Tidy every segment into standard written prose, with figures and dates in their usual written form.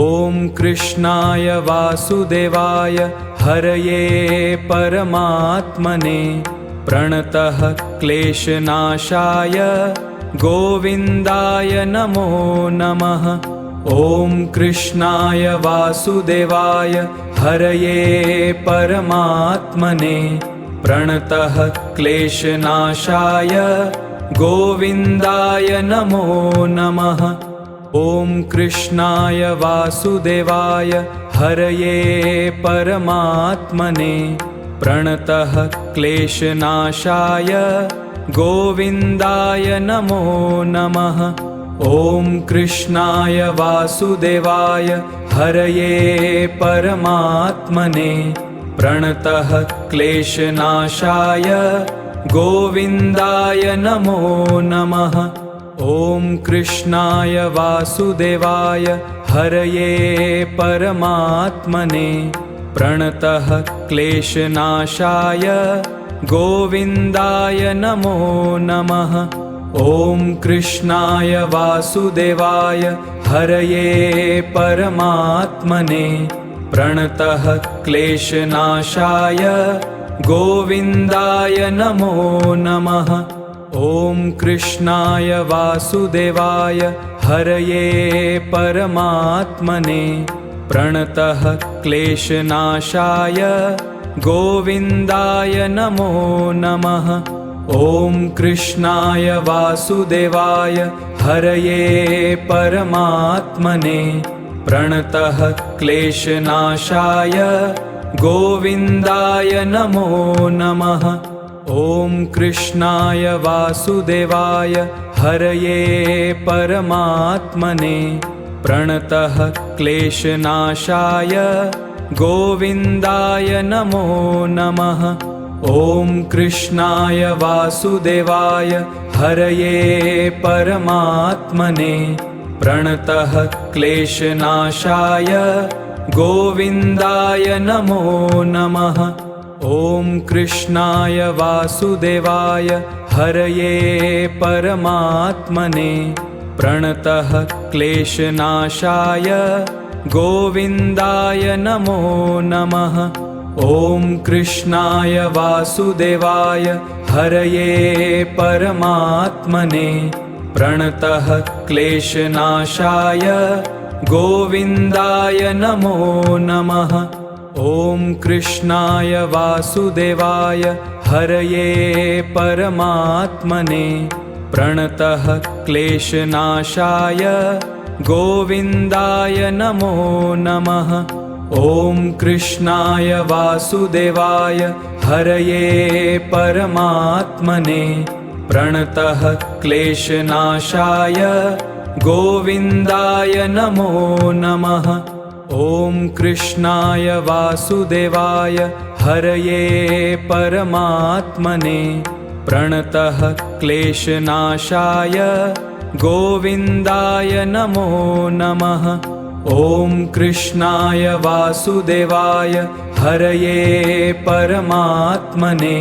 ॐ कृष्णाय वासुदेवाय हरये परमात्मने प्रणतः क्लेशनाशाय गोविन्दाय नमो नमः। ॐ कृष्णाय वासुदेवाय हरये परमात्मने प्रणतः क्लेशनाशाय गोविन्दाय नमो नमः। ॐ कृष्णाय वासुदेवाय हरये परमात्मने प्रणतः क्लेशनाशाय गोविन्दाय नमो नमः। ॐ कृष्णाय वासुदेवाय हरये परमात्मने प्रणतः क्लेशनाशाय गोविन्दाय नमो नमः। ॐ कृष्णाय वासुदेवाय हरये परमात्मने प्रणतः क्लेशनाशाय गोविन्दाय नमो नमः। ॐ कृष्णाय वासुदेवाय हरये परमात्मने प्रणतः क्लेशनाशाय गोविन्दाय नमो नमः। ॐ कृष्णाय वासुदेवाय हरये परमात्मने प्रणतः क्लेशनाशाय गोविन्दाय नमो नमः। ॐ कृष्णाय वासुदेवाय हरये परमात्मने प्रणतः क्लेशनाशाय गोविन्दाय नमो नमः। ॐ कृष्णाय वासुदेवाय हरये परमात्मने प्रणतः क्लेशनाशाय गोविन्दाय नमो नमः। ॐ कृष्णाय वासुदेवाय हरये परमात्मने प्रणतः क्लेशनाशाय गोविन्दाय नमो नमः। ॐ कृष्णाय वासुदेवाय हरये परमात्मने प्रणतः क्लेशनाशाय गोविन्दाय नमो नमः। ॐ कृष्णाय वासुदेवाय हरये परमात्मने प्रणतः क्लेशनाशाय गोविन्दाय नमो नमः। ॐ कृष्णाय वासुदेवाय हरये परमात्मने प्रणतः क्लेशनाशाय गोविन्दाय नमो नमः। ॐ कृष्णाय वासुदेवाय हरये परमात्मने प्रणतः क्लेशनाशाय गोविन्दाय नमो नमः। ॐ कृष्णाय वासुदेवाय हरये परमात्मने प्रणतः क्लेशनाशाय गोविन्दाय नमो नमः। ॐ कृष्णाय वासुदेवाय हरये परमात्मने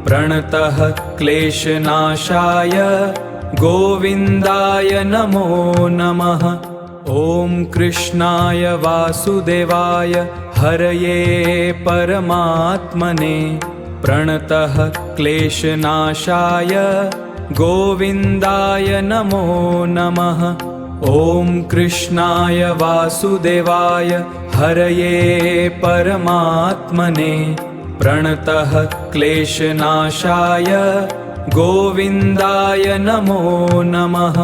प्रणतः क्लेशनाशाय गोविन्दाय नमो नमः। ॐ कृष्णाय वासुदेवाय हरये परमात्मने प्रणतः क्लेशनाशाय गोविन्दाय नमो नमः। ॐ कृष्णाय वासुदेवाय हरये परमात्मने प्रणतः क्लेशनाशाय गोविन्दाय नमो नमः।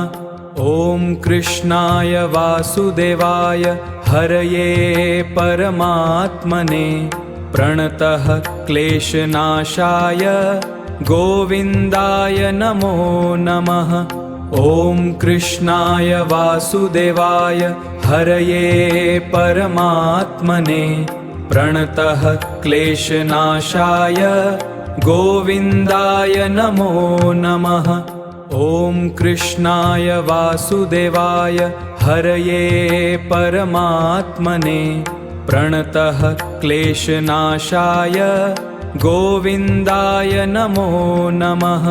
ॐ कृष्णाय वासुदेवाय हरये परमात्मने प्रणतः क्लेशनाशाय गोविन्दाय नमो नमः। ॐ कृष्णाय वासुदेवाय हरये परमात्मने प्रणतः क्लेशनाशाय गोविन्दाय नमो नमः। ॐ कृष्णाय वासुदेवाय हरये परमात्मने प्रणतः क्लेशनाशाय गोविन्दाय नमो नमः।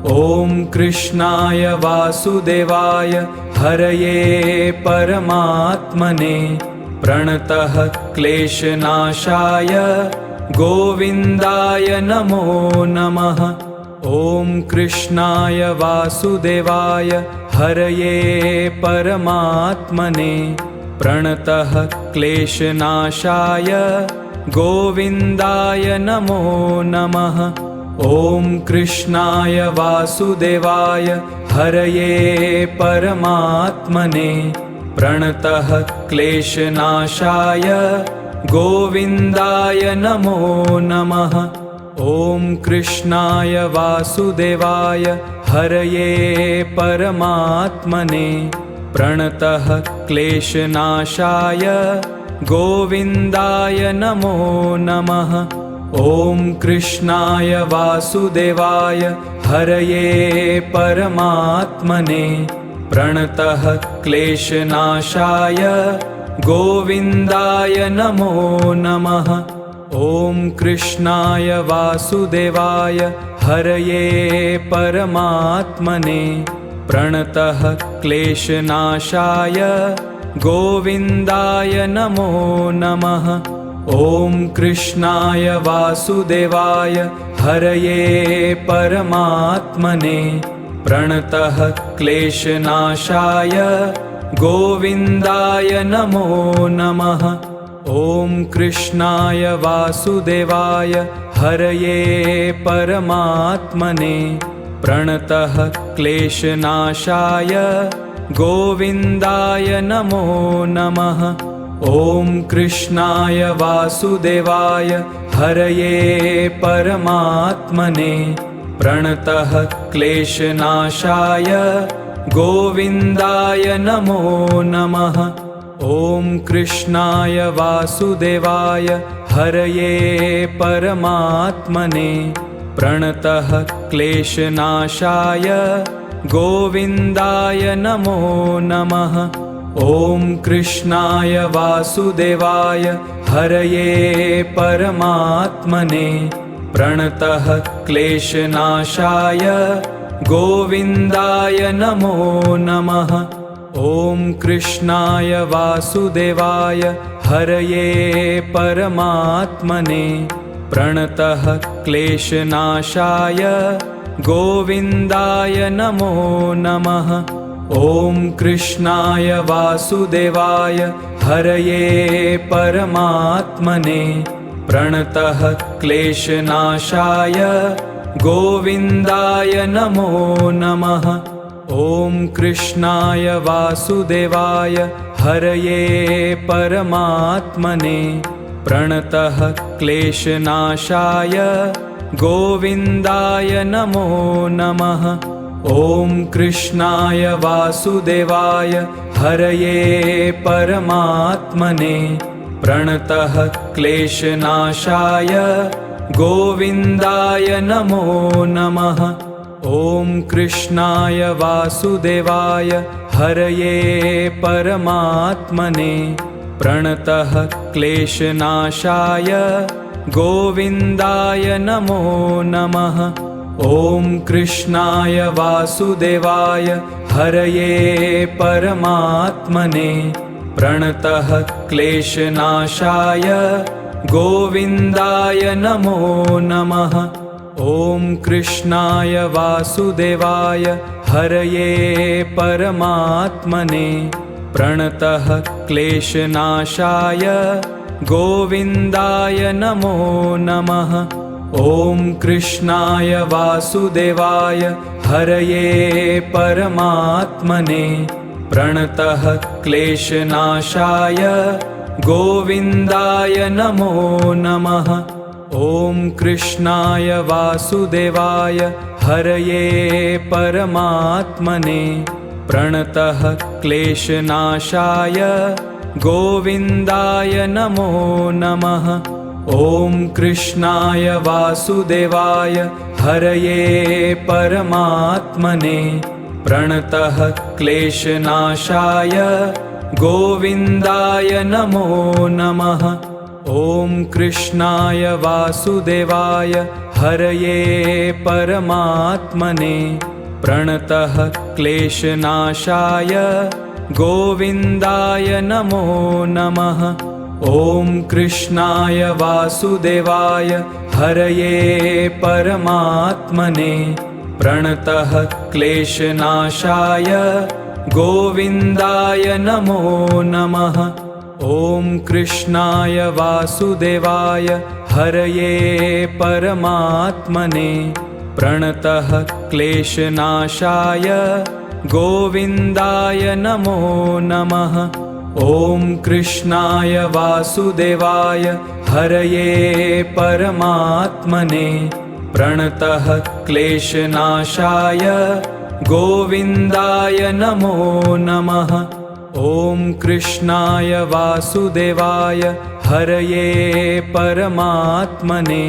ॐ कृष्णाय वासुदेवाय हरये परमात्मने प्रणतः क्लेशनाशाय गोविन्दाय नमो नमः। ॐ कृष्णाय वासुदेवाय हरये परमात्मने प्रणतः क्लेशनाशाय गोविन्दाय नमो नमः। ॐ कृष्णाय वासुदेवाय हरये परमात्मने प्रणतः क्लेशनाशाय गोविन्दाय नमो नमः। ॐ कृष्णाय वासुदेवाय हरये परमात्मने प्रणतः क्लेशनाशाय गोविन्दाय नमो नमः। ॐ कृष्णाय वासुदेवाय हरये परमात्मने प्रणतः क्लेशनाशाय गोविन्दाय नमो नमः। ॐ कृष्णाय वासुदेवाय हरये परमात्मने प्रणतः क्लेशनाशाय गोविन्दाय नमो नमः। ॐ कृष्णाय वासुदेवाय हरये परमात्मने प्रणतः क्लेशनाशाय गोविन्दाय नमो नमः। ॐ कृष्णाय वासुदेवाय हरये परमात्मने प्रणतः क्लेशनाशाय गोविन्दाय नमो नमः। ॐ कृष्णाय वासुदेवाय हरये परमात्मने प्रणतः क्लेशनाशाय गोविन्दाय नमो नमः। ॐ कृष्णाय वासुदेवाय हरये परमात्मने प्रणतः क्लेशनाशाय गोविन्दाय नमो नमः। ॐ कृष्णाय वासुदेवाय हरये परमात्मने प्रणतः क्लेशनाशाय गोविन्दाय नमो नमः। ॐ कृष्णाय वासुदेवाय हरये परमात्मने प्रणतः क्लेशनाशाय गोविन्दाय नमो नमः। ॐ कृष्णाय वासुदेवाय हरये परमात्मने प्रणतः क्लेशनाशाय गोविन्दाय नमो नमः। ॐ कृष्णाय वासुदेवाय हरये परमात्मने प्रणतः क्लेशनाशाय गोविन्दाय नमो नमः। ॐ कृष्णाय वासुदेवाय हरये परमात्मने प्रणतः क्लेशनाशाय गोविन्दाय नमो नमः। ॐ कृष्णाय वासुदेवाय हरये परमात्मने प्रणतः क्लेशनाशाय गोविन्दाय नमो नमः। ॐ कृष्णाय वासुदेवाय हरये परमात्मने प्रणतः क्लेशनाशाय गोविन्दाय नमो नमः। ॐ कृष्णाय वासुदेवाय हरये परमात्मने प्रणतः क्लेशनाशाय गोविन्दाय नमो नमः। ॐ कृष्णाय वासुदेवाय हरये परमात्मने प्रणतः क्लेशनाशाय गोविन्दाय नमो नमः। ॐ कृष्णाय वासुदेवाय हरये परमात्मने प्रणतः क्लेशनाशाय गोविन्दाय नमो नमः। ॐ कृष्णाय वासुदेवाय हरये परमात्मने प्रणतः क्लेशनाशाय गोविन्दाय नमो नमः। ॐ कृष्णाय वासुदेवाय हरये परमात्मने प्रणतः क्लेशनाशाय गोविन्दाय नमो नमः। ॐ कृष्णाय वासुदेवाय हरये परमात्मने प्रणतः क्लेशनाशाय गोविन्दाय नमो नमः। ॐ कृष्णाय वासुदेवाय हरये परमात्मने प्रणतः क्लेशनाशाय गोविन्दाय नमो नमः। ॐ कृष्णाय वासुदेवाय हरये परमात्मने प्रणतः क्लेशनाशाय गोविन्दाय नमो नमः। ॐ कृष्णाय वासुदेवाय हरये परमात्मने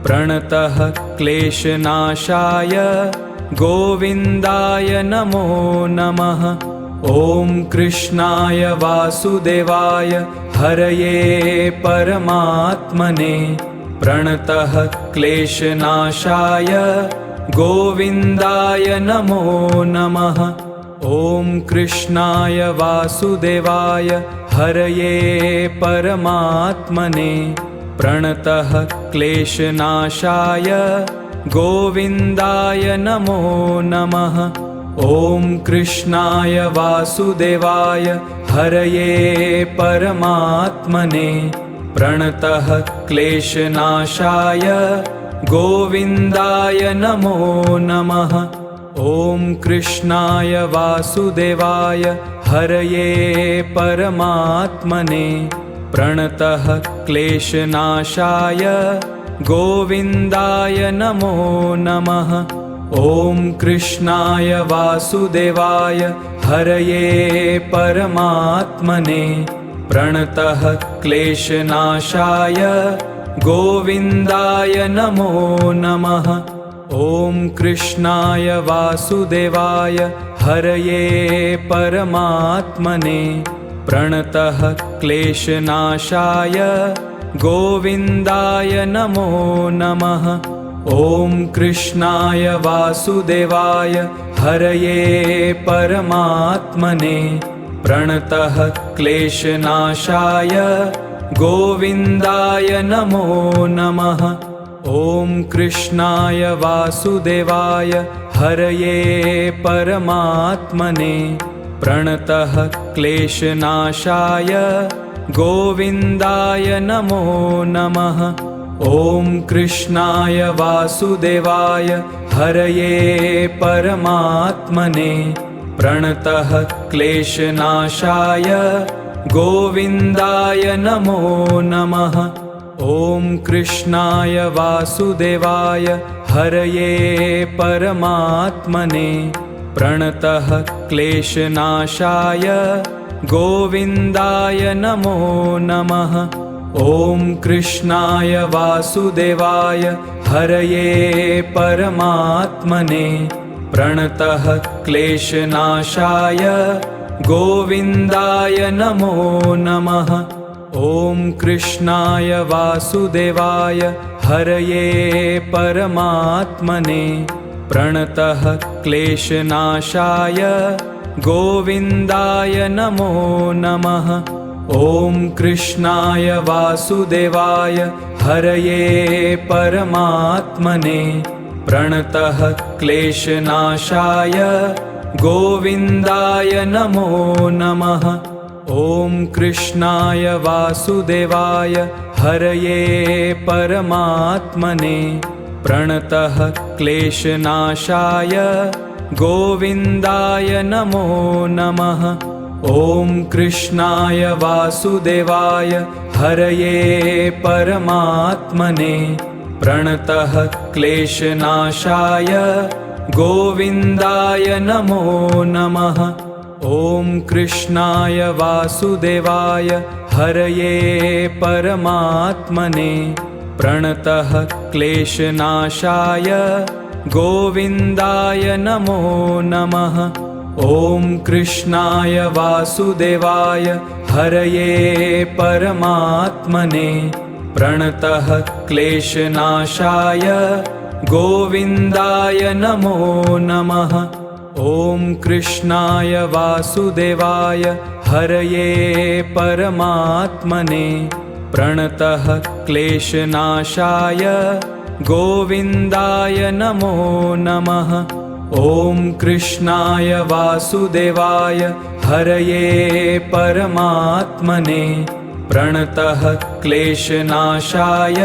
प्रणतः क्लेशनाशाय गोविन्दाय नमो नमः। ॐ कृष्णाय वासुदेवाय हरये परमात्मने प्रणतः क्लेशनाशाय गोविन्दाय नमो नमः। ॐ कृष्णाय वासुदेवाय हरये परमात्मने प्रणतः क्लेशनाशाय गोविन्दाय नमो नमः। ॐ कृष्णाय वासुदेवाय हरये परमात्मने प्रणतः क्लेशनाशाय गोविन्दाय नमो नमः। ॐ कृष्णाय वासुदेवाय हरये परमात्मने प्रणतः क्लेशनाशाय गोविन्दाय नमो नमः। ॐ कृष्णाय वासुदेवाय हरये परमात्मने प्रणतः क्लेशनाशाय गोविन्दाय नमो नमः। ॐ कृष्णाय वासुदेवाय हरये परमात्मने प्रणतः क्लेशनाशाय गोविन्दाय नमो नमः। ॐ कृष्णाय वासुदेवाय हरये परमात्मने प्रणतः क्लेशनाशाय गोविन्दाय नमो नमः। ॐ कृष्णाय वासुदेवाय हरये परमात्मने प्रणतः क्लेशनाशाय गोविन्दाय नमो नमः। ॐ कृष्णाय वासुदेवाय हरये परमात्मने प्रणतः क्लेशनाशाय गोविन्दाय नमो नमः। ॐ कृष्णाय वासुदेवाय हरये परमात्मने प्रणतः क्लेशनाशाय गोविन्दाय नमो नमः। ॐ कृष्णाय वासुदेवाय हरये परमात्मने प्रणतः क्लेशनाशाय गोविन्दाय नमो नमः। ॐ कृष्णाय वासुदेवाय हरये परमात्मने प्रणतः क्लेशनाशाय गोविन्दाय नमो नमः। ॐ कृष्णाय वासुदेवाय हरये परमात्मने प्रणतः क्लेशनाशाय गोविन्दाय नमो नमः। ॐ कृष्णाय वासुदेवाय हरये परमात्मने प्रणतः क्लेशनाशाय गोविन्दाय नमो नमः। ॐ कृष्णाय वासुदेवाय हरये परमात्मने प्रणतः क्लेशनाशाय गोविन्दाय नमो नमः। ॐ कृष्णाय वासुदेवाय हरये परमात्मने प्रणतः क्लेशनाशाय गोविन्दाय नमो नमः। ॐ कृष्णाय वासुदेवाय हरये परमात्मने प्रणतः क्लेशनाशाय गोविन्दाय नमो नमः। ॐ कृष्णाय वासुदेवाय हरये परमात्मने प्रणतः क्लेशनाशाय गोविन्दाय नमो नमः। ॐ कृष्णाय वासुदेवाय हरये परमात्मने प्रणतः क्लेशनाशाय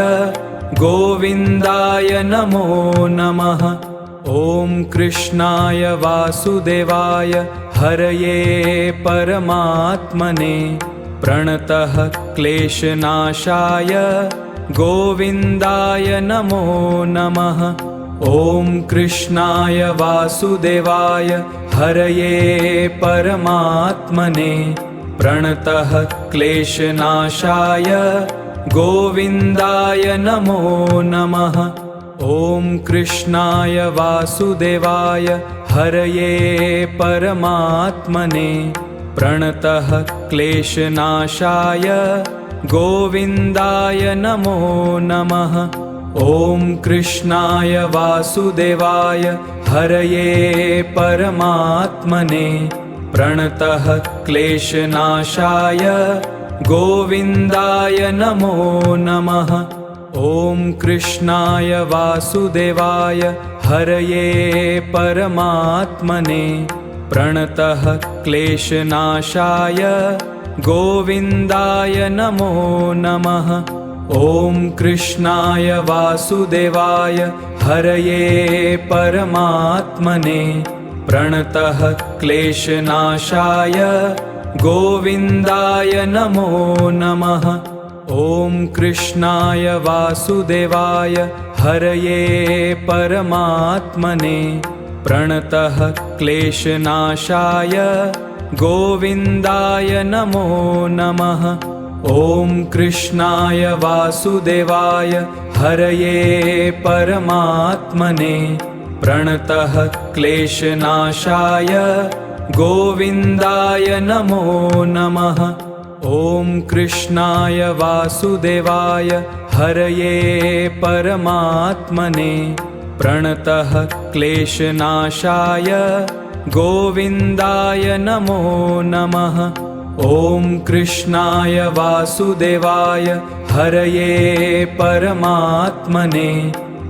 गोविन्दाय नमो नमः। ॐ कृष्णाय वासुदेवाय हरये परमात्मने प्रणतः क्लेशनाशाय गोविन्दाय नमो नमः। ॐ कृष्णाय वासुदेवाय हरये परमात्मने प्रणतः क्लेशनाशाय गोविन्दाय नमो नमः। ॐ कृष्णाय वासुदेवाय हरये परमात्मने प्रणतः क्लेशनाशाय गोविन्दाय नमो नमः। ॐ कृष्णाय वासुदेवाय हरये परमात्मने प्रणतः क्लेशनाशाय गोविन्दाय नमो नमः। ॐ कृष्णाय वासुदेवाय हरये परमात्मने प्रणतः क्लेशनाशाय गोविन्दाय नमो नमः। ॐ कृष्णाय वासुदेवाय हरये परमात्मने प्रणतः क्लेशनाशाय गोविन्दाय नमो नमः। ॐ कृष्णाय वासुदेवाय हरये परमात्मने प्रणतः क्लेशनाशाय गोविन्दाय नमो नमः। ॐ कृष्णाय वासुदेवाय हरये परमात्मने प्रणतः क्लेशनाशाय गोविन्दाय नमो नमः। ॐ कृष्णाय वासुदेवाय हरये परमात्मने प्रणतः क्लेशनाशाय गोविन्दाय नमो नमः। ॐ कृष्णाय वासुदेवाय हरये परमात्मने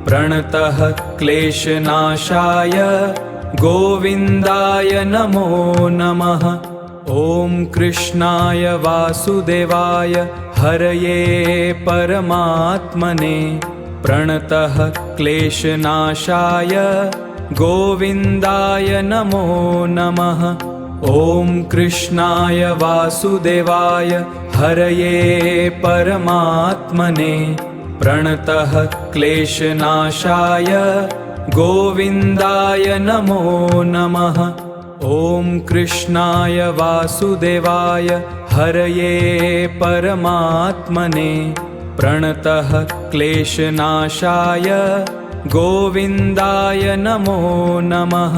प्रणतः क्लेशनाशाय गोविन्दाय नमो नमः। ॐ कृष्णाय वासुदेवाय हरये परमात्मने प्रणतः क्लेशनाशाय गोविन्दाय नमो नमः। ॐ कृष्णाय वासुदेवाय हरये परमात्मने प्रणतः क्लेशनाशाय गोविन्दाय नमो नमः। ॐ कृष्णाय वासुदेवाय हरये परमात्मने प्रणतः क्लेशनाशाय गोविन्दाय नमो नमः।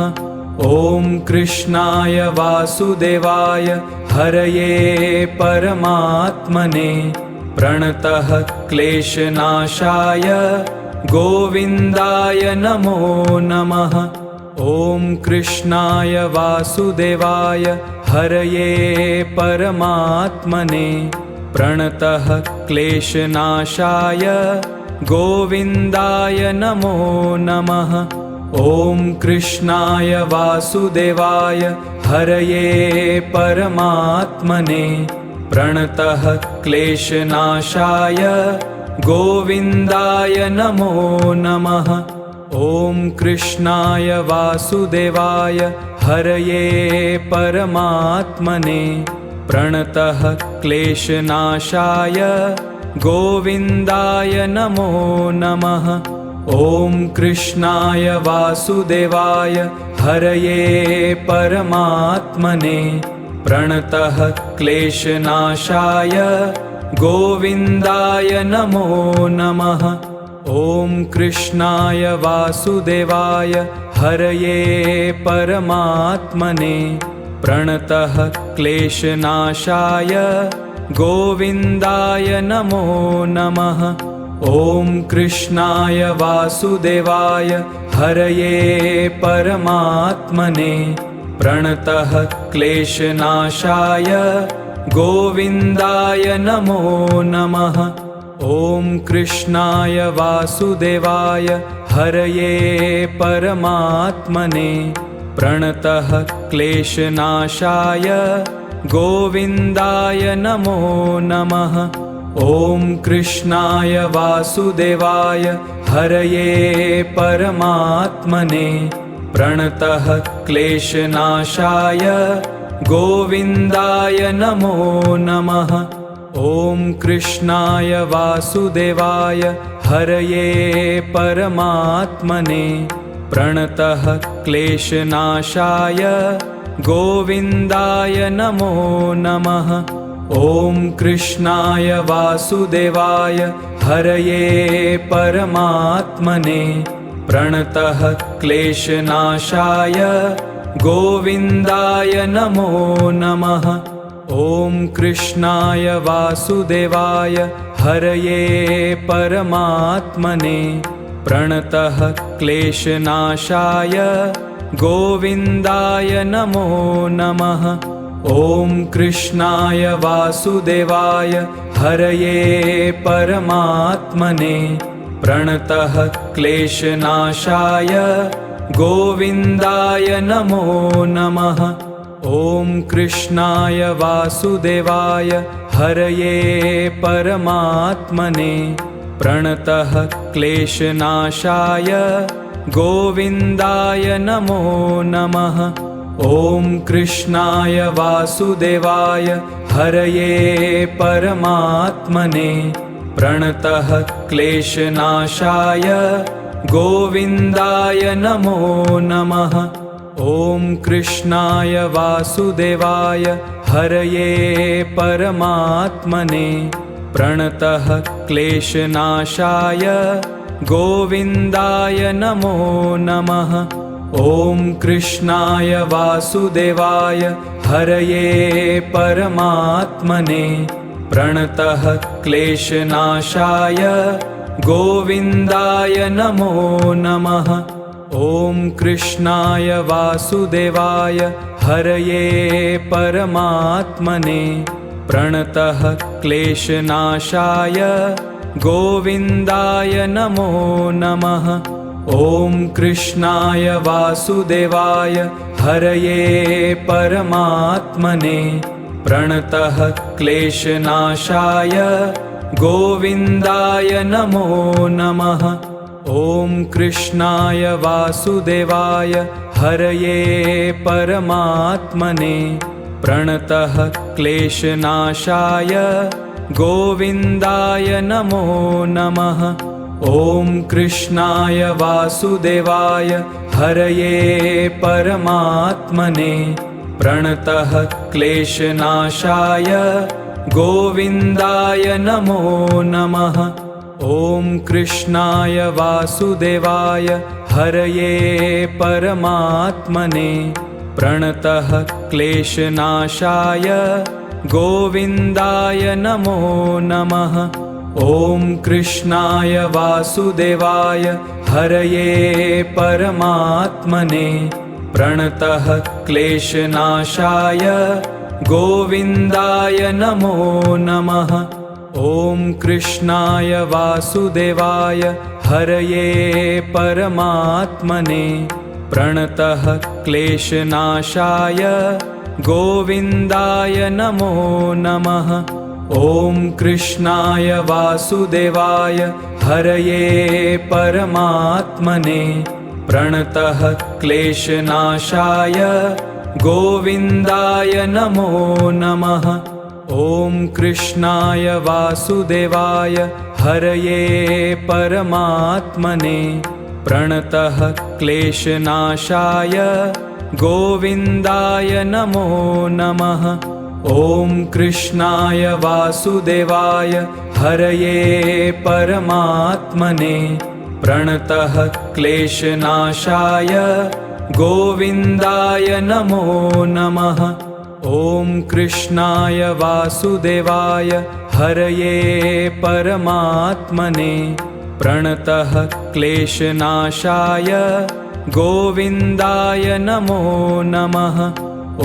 ॐ कृष्णाय वासुदेवाय हरये परमात्मने प्रणतः क्लेशनाशाय गोविन्दाय नमो नमः। ॐ कृष्णाय वासुदेवाय हरये परमात्मने प्रणतः क्लेशनाशाय गोविन्दाय नमो नमः। ॐ कृष्णाय वासुदेवाय हरये परमात्मने प्रणतः क्लेशनाशाय गोविन्दाय नमो नमः। ॐ कृष्णाय वासुदेवाय हरये परमात्मने प्रणतः क्लेशनाशाय गोविन्दाय नमो नमः। ॐ कृष्णाय वासुदेवाय हरये परमात्मने प्रणतः क्लेशनाशाय गोविन्दाय नमो नमः। ॐ कृष्णाय वासुदेवाय हरये परमात्मने प्रणतः क्लेशनाशाय गोविन्दाय नमो नमः। ॐ कृष्णाय वासुदेवाय हरये परमात्मने प्रणतः क्लेशनाशाय गोविन्दाय नमो नमः। ॐ कृष्णाय वासुदेवाय हरये परमात्मने प्रणतः क्लेशनाशाय गोविन्दाय नमो नमः। ॐ कृष्णाय वासुदेवाय हरये परमात्मने प्रणतः क्लेशनाशाय गोविन्दाय नमो नमः। ॐ कृष्णाय वासुदेवाय हरये परमात्मने प्रणतः क्लेशनाशाय गोविन्दाय नमो नमः। ॐ कृष्णाय वासुदेवाय हरये परमात्मने प्रणतः क्लेशनाशाय गोविन्दाय नमो नमः। ॐ कृष्णाय वासुदेवाय हरये परमात्मने प्रणतः क्लेशनाशाय गोविन्दाय नमो नमः। ॐ कृष्णाय वासुदेवाय हरये परमात्मने प्रणतः क्लेशनाशाय गोविन्दाय नमो नमः। ॐ कृष्णाय वासुदेवाय हरये परमात्मने प्रणतः क्लेशनाशाय गोविन्दाय नमो नमः। ॐ कृष्णाय वासुदेवाय हरये परमात्मने प्रणतः क्लेशनाशाय गोविन्दाय नमो नमः। ॐ कृष्णाय वासुदेवाय हरये परमात्मने प्रणतः क्लेशनाशाय गोविन्दाय नमो नमः। ॐ कृष्णाय वासुदेवाय हरये परमात्मने प्रणतः क्लेशनाशाय गोविन्दाय नमो नमः। ॐ कृष्णाय वासुदेवाय हरये परमात्मने प्रणतः क्लेशनाशाय गोविन्दाय नमो नमः। ॐ कृष्णाय वासुदेवाय हरये परमात्मने प्रणतः क्लेशनाशाय गोविन्दाय नमो नमः। ॐ कृष्णाय वासुदेवाय हरये परमात्मने प्रणतः क्लेशनाशाय गोविन्दाय नमो नमः। ॐ कृष्णाय वासुदेवाय हरये परमात्मने प्रणतः क्लेशनाशाय गोविन्दाय नमो नमः। ॐ कृष्णाय वासुदेवाय हरये परमात्मने प्रणतः क्लेशनाशाय गोविन्दाय नमो नमः। ॐ कृष्णाय वासुदेवाय हरये परमात्मने प्रणतः क्लेशनाशाय गोविन्दाय नमो नमः। ॐ कृष्णाय वासुदेवाय हरये परमात्मने प्रणतः क्लेशनाशाय गोविन्दाय नमो नमः। ॐ कृष्णाय वासुदेवाय हरये परमात्मने प्रणतः क्लेशनाशाय गोविन्दाय नमो नमः। ॐ कृष्णाय वासुदेवाय हरये परमात्मने प्रणतः क्लेशनाशाय गोविन्दाय नमो नमः। ॐ कृष्णाय वासुदेवाय हरये परमात्मने प्रणतः क्लेशनाशाय गोविन्दाय नमो नमः। ॐ कृष्णाय वासुदेवाय हरये परमात्मने प्रणतः क्लेशनाशाय गोविन्दाय नमो नमः।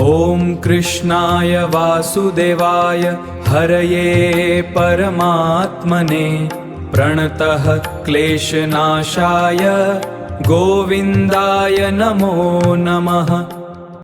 ॐ कृष्णाय वासुदेवाय हरये परमात्मने प्रणतः क्लेशनाशाय गोविन्दाय नमो नमः।